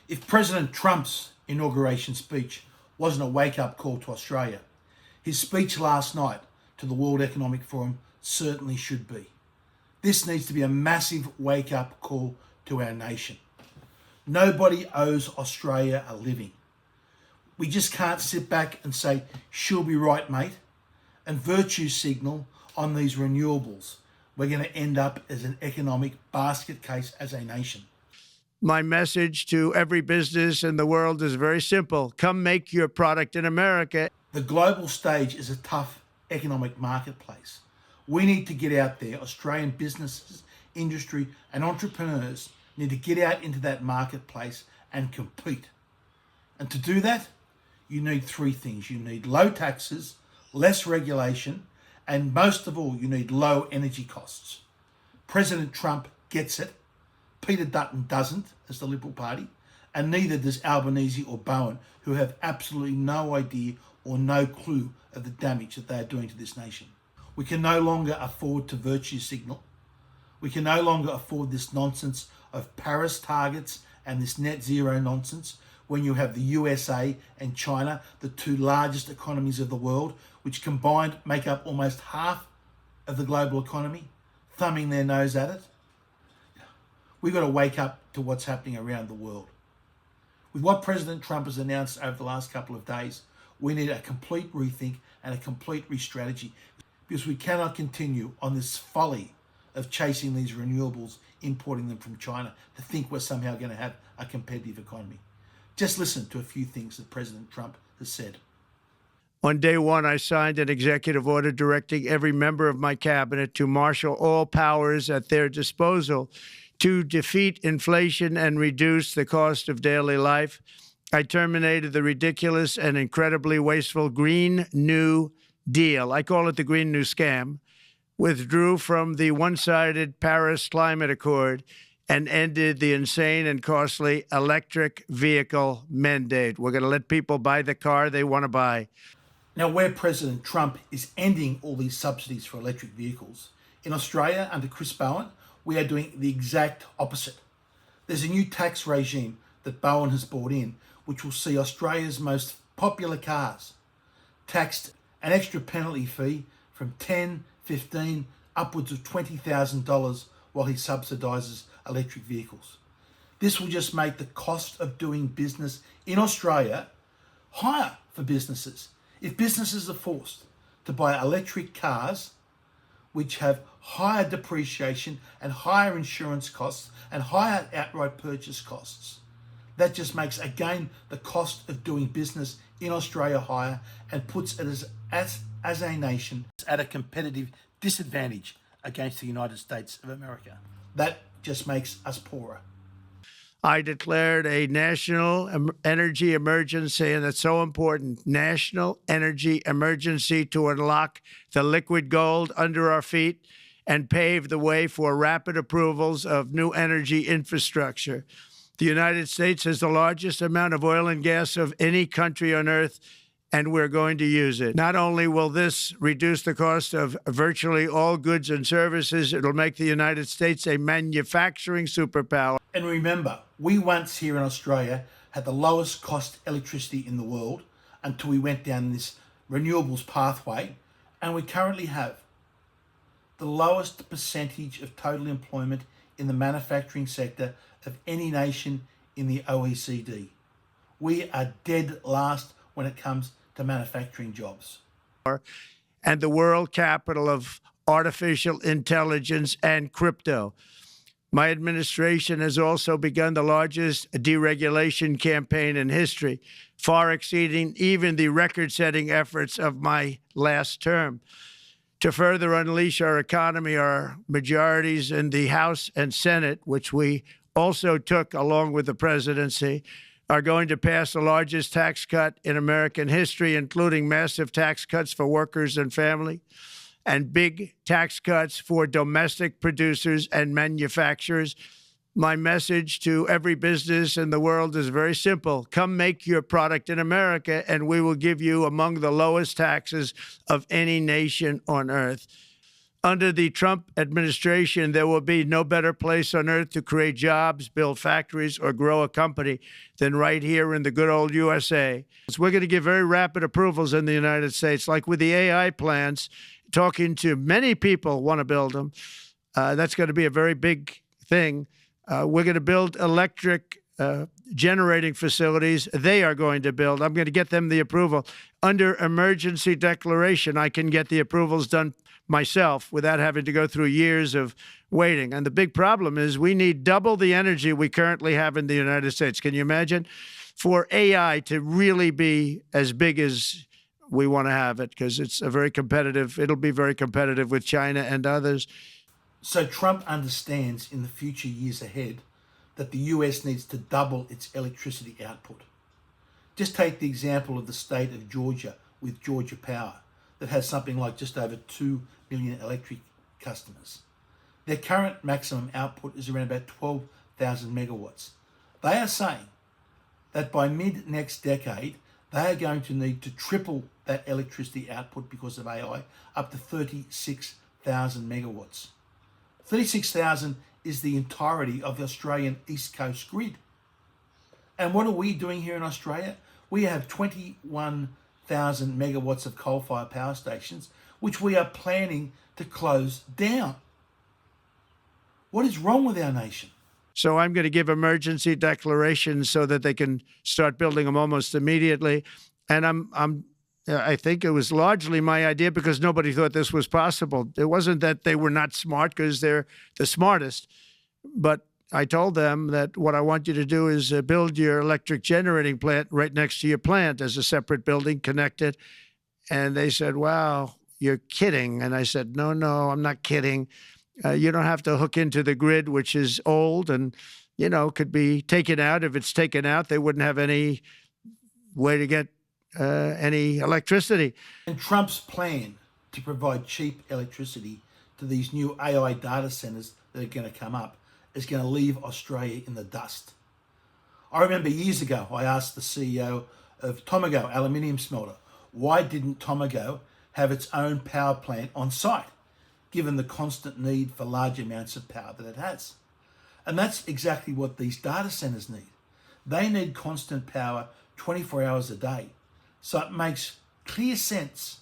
If President Trump's inauguration speech wasn't a wake-up call to Australia, his speech last night to the World Economic Forum certainly should be. This needs to be a massive wake-up call to our nation. Nobody owes Australia a living. We just can't sit back and say, she'll be right, mate, and virtue signal on these renewables. We're going to end up as an economic basket case as a nation. My message to every business in the world is very simple. Come make your product in America. The global stage is a tough economic marketplace. We need to get out there. Australian businesses, industry and entrepreneurs need to get out into that marketplace and compete. And to do that, you need three things. You need low taxes, less regulation, and most of all, you need low energy costs. President Trump gets it. Peter Dutton doesn't, as the Liberal Party, and neither does Albanese or Bowen, who have absolutely no idea or no clue of the damage that they are doing to this nation. We can no longer afford to virtue signal. We can no longer afford this nonsense of Paris targets and this net zero nonsense when you have the USA and China, the two largest economies of the world, which combined make up almost half of the global economy, thumbing their nose at it. We've got to wake up to what's happening around the world. With what President Trump has announced over the last couple of days, we need a complete rethink and a complete re-strategy, because we cannot continue on this folly of chasing these renewables, importing them from China, to think we're somehow going to have a competitive economy. Just listen to a few things that President Trump has said. On day one, I signed an executive order directing every member of my cabinet to marshal all powers at their disposal to defeat inflation and reduce the cost of daily life. I terminated the ridiculous and incredibly wasteful Green New Deal. I call it the Green New Scam. Withdrew from the one-sided Paris Climate Accord and ended the insane and costly electric vehicle mandate. We're going to let people buy the car they want to buy. Now, where President Trump is ending all these subsidies for electric vehicles, in Australia, under Chris Bowen, we are doing the exact opposite. There's a new tax regime that Bowen has brought in, which will see Australia's most popular cars taxed an extra penalty fee from $10, $15, upwards of $20,000 while he subsidises electric vehicles. This will just make the cost of doing business in Australia higher for businesses. If businesses are forced to buy electric cars, which have higher depreciation and higher insurance costs and higher outright purchase costs, that just makes, again, the cost of doing business in Australia higher and puts it as a nation at a competitive disadvantage against the United States of America. That just makes us poorer. I declared a national energy emergency, and it's so important, national energy emergency, to unlock the liquid gold under our feet and pave the way for rapid approvals of new energy infrastructure. The United States has the largest amount of oil and gas of any country on earth, and we're going to use it. Not only will this reduce the cost of virtually all goods and services, it'll make the United States a manufacturing superpower. And remember, we once here in Australia had the lowest cost electricity in the world until we went down this renewables pathway, and we currently have the lowest percentage of total employment in the manufacturing sector of any nation in the OECD. We are dead last when it comes to manufacturing jobs. And the world capital of artificial intelligence and crypto. My administration has also begun the largest deregulation campaign in history, far exceeding even the record-setting efforts of my last term. To further unleash our economy, our majorities in the House and Senate, which we also took along with the presidency, are going to pass the largest tax cut in American history, including massive tax cuts for workers and family, and big tax cuts for domestic producers and manufacturers. My message to every business in the world is very simple. Come make your product in America, and we will give you among the lowest taxes of any nation on earth. under the Trump administration, there will be no better place on earth to create jobs, build factories, or grow a company than right here in the good old USA. So we're going to give very rapid approvals in the United States, like with the AI plants, talking to many people want to build them. That's going to be a very big thing. We're going to build electric generating facilities. They are going to build. I'm going to get them the approval. Under emergency declaration, I can get the approvals done myself without having to go through years of waiting. And the big problem is we need double the energy we currently have in the United States. Can you imagine? For AI to really be as big as we want to have it, because it's a very competitive, it'll be very competitive with China and others. So Trump understands in the future years ahead that the US needs to double its electricity output. Just take the example of the state of Georgia with Georgia Power, that has something like just over 2 million electric customers. Their current maximum output is around about 12,000 megawatts. They are saying that by mid next decade, they are going to need to triple that electricity output because of AI up to 36,000 megawatts. 36,000 is the entirety of the Australian East Coast grid. And what are we doing here in Australia? We have 21,000 megawatts of coal-fired power stations, which we are planning to close down. What is wrong with our nation? So I'm going to give emergency declarations so that they can start building them almost immediately. And I think it was largely my idea because nobody thought this was possible. It wasn't that they were not smart, because they're the smartest. But I told them that what I want you to do is build your electric generating plant right next to your plant as a separate building connected. And they said, wow, you're kidding. And I said, no, I'm not kidding. You don't have to hook into the grid, which is old and, could be taken out. If it's taken out, they wouldn't have any way to get any electricity. And Trump's plan to provide cheap electricity to these new AI data centers that are going to come up is going to leave Australia in the dust. I remember years ago, I asked the CEO of Tomago aluminium smelter, why didn't Tomago have its own power plant on site, given the constant need for large amounts of power that it has? And that's exactly what these data centers need. They need constant power 24 hours a day. So it makes clear sense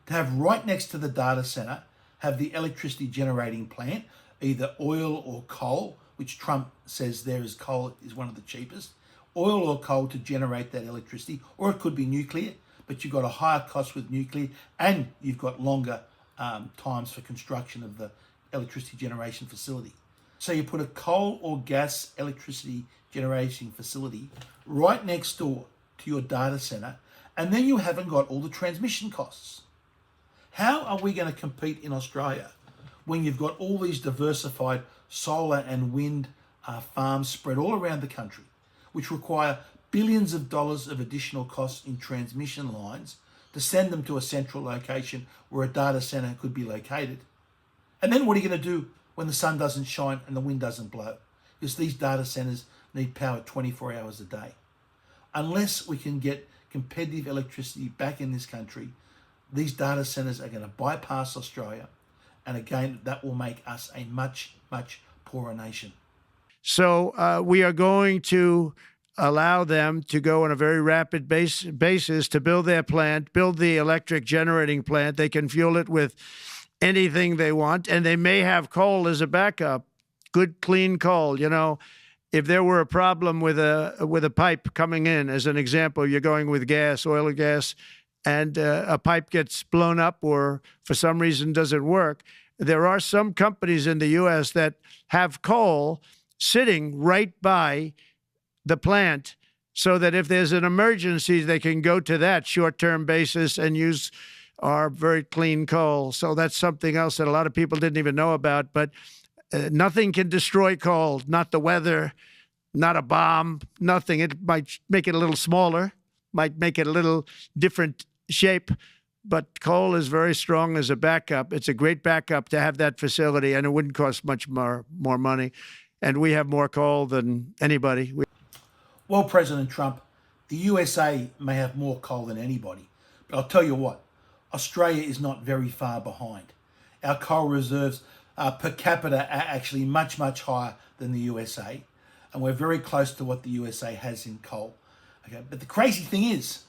to have right next to the data center, have the electricity generating plant, either oil or coal, which Trump says there is coal is one of the cheapest, oil or coal to generate that electricity, or it could be nuclear, but you've got a higher cost with nuclear and you've got longer times for construction of the electricity generation facility. So you put a coal or gas electricity generation facility right next door to your data center, and then you haven't got all the transmission costs. How are we going to compete in Australia when you've got all these diversified solar and wind farms spread all around the country, which require billions of dollars of additional costs in transmission lines to send them to a central location where a data center could be located? And then what are you going to do when the sun doesn't shine and the wind doesn't blow? Because these data centers need power 24 hours a day. Unless we can get competitive electricity back in this country, these data centers are going to bypass Australia. And again, that will make us a much, much poorer nation. So we are going to allow them to go on a very rapid basis to build their plant, build the electric generating plant. They can fuel it with anything they want, and they may have coal as a backup, good, clean coal. If there were a problem with a pipe coming in, as an example, you're going with gas, oil or gas, and a pipe gets blown up or for some reason doesn't work, there are some companies in the U.S. that have coal sitting right by the plant so that if there's an emergency, they can go to that short-term basis and use our very clean coal. So that's something else that a lot of people didn't even know about. But nothing can destroy coal, not the weather, not a bomb, nothing. It might make it a little smaller, might make it a little different shape, but coal is very strong as a backup. It's a great backup to have that facility, and it wouldn't cost much more money. And we have more coal than anybody. Well, President Trump, the USA may have more coal than anybody, but I'll tell you what, Australia is not very far behind. Our coal reserves per capita are actually much, much higher than the USA. And we're very close to what the USA has in coal. Okay, but the crazy thing is,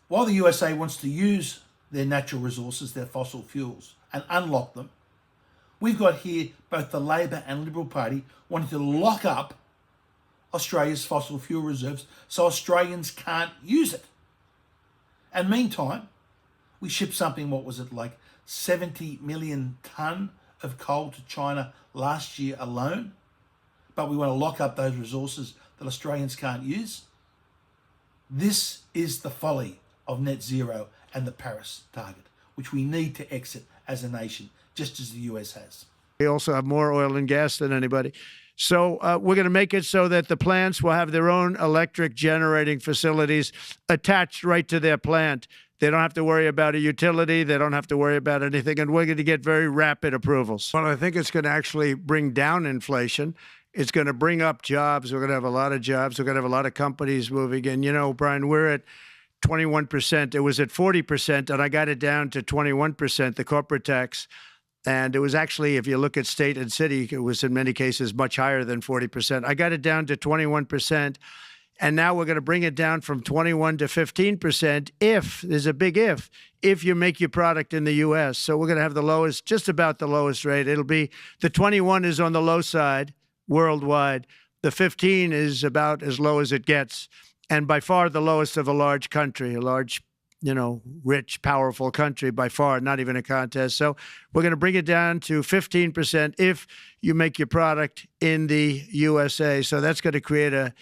while the USA wants to use their natural resources, their fossil fuels, and unlock them, we've got here both the Labor and Liberal Party wanting to lock up Australia's fossil fuel reserves so Australians can't use it. And meantime, we shipped something, what was it, like 70 million tonne of coal to China last year alone, but we want to lock up those resources that Australians can't use. This is the folly of net zero and the Paris target, which we need to exit as a nation, just as the US has. We also have more oil and gas than anybody. So we're going to make it so that the plants will have their own electric generating facilities attached right to their plant. They don't have to worry about a utility. They don't have to worry about anything. And we're going to get very rapid approvals. Well, I think it's going to actually bring down inflation. It's going to bring up jobs. We're going to have a lot of jobs. We're going to have a lot of companies moving in. You know, Brian, we're at 21%. It was at 40%, and I got it down to 21%, the corporate tax. And it was actually, if you look at state and city, it was in many cases much higher than 40%. I got it down to 21%. And now we're going to bring it down from 21 to 15% if, there's a big if you make your product in the U.S. So we're going to have the lowest, just about the lowest rate. It'll be, the 21 is on the low side worldwide. The 15 is about as low as it gets. And by far the lowest of a large country, a large, you know, rich, powerful country, by far, not even a contest. So we're going to bring it down to 15% if you make your product in the USA. So that's going to create a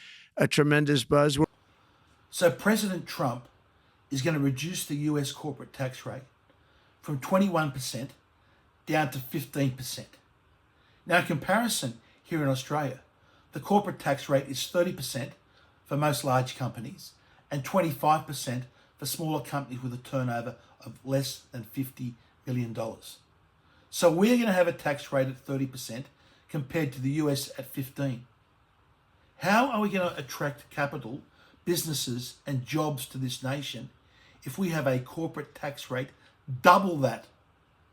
tremendous buzz. So President Trump is going to reduce the US corporate tax rate from 21% down to 15%. Now, in comparison, here in Australia, the corporate tax rate is 30% for most large companies and 25% for smaller companies with a turnover of less than $50 million. So we're going to have a tax rate at 30% compared to the US at 15%. How are we going to attract capital, businesses, and jobs to this nation if we have a corporate tax rate double that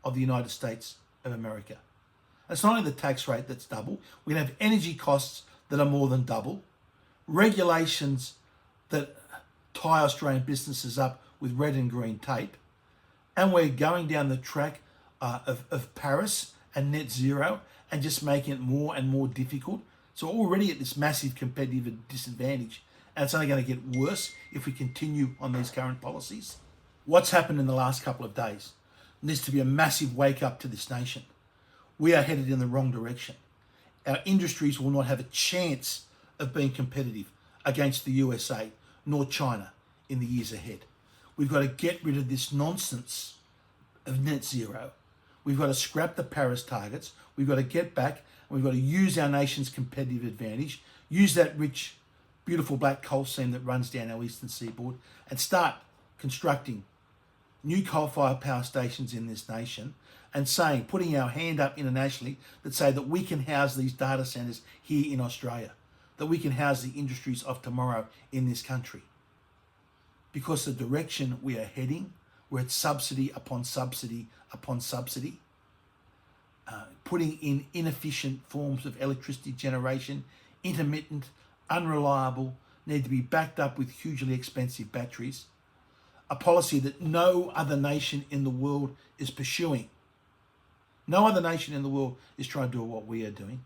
of the United States of America? It's not only the tax rate that's double, we're going to have energy costs that are more than double, regulations that tie Australian businesses up with red and green tape, and we're going down the track of Paris and net zero and just making it more and more difficult. So we're already at this massive competitive disadvantage, and it's only going to get worse if we continue on these current policies. What's happened in the last couple of days needs to be a massive wake up to this nation. We are headed in the wrong direction. Our industries will not have a chance of being competitive against the USA nor China in the years ahead. We've got to get rid of this nonsense of net zero. We've got to scrap the Paris targets. We've got to get back. We've got to use our nation's competitive advantage, use that rich, beautiful black coal seam that runs down our eastern seaboard, and start constructing new coal-fired power stations in this nation and putting our hand up internationally that say that we can house these data centers here in Australia, that we can house the industries of tomorrow in this country. Because the direction we are heading, we're at subsidy upon subsidy upon subsidy, putting in inefficient forms of electricity generation, intermittent, unreliable, need to be backed up with hugely expensive batteries, a policy that no other nation in the world is pursuing. No other nation in the world is trying to do what we are doing.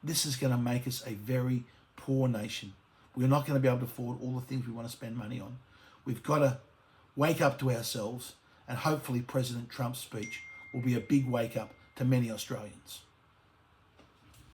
This is going to make us a very poor nation. We're not going to be able to afford all the things we want to spend money on. We've got to wake up to ourselves, and hopefully President Trump's speech will be a big wake up to many Australians.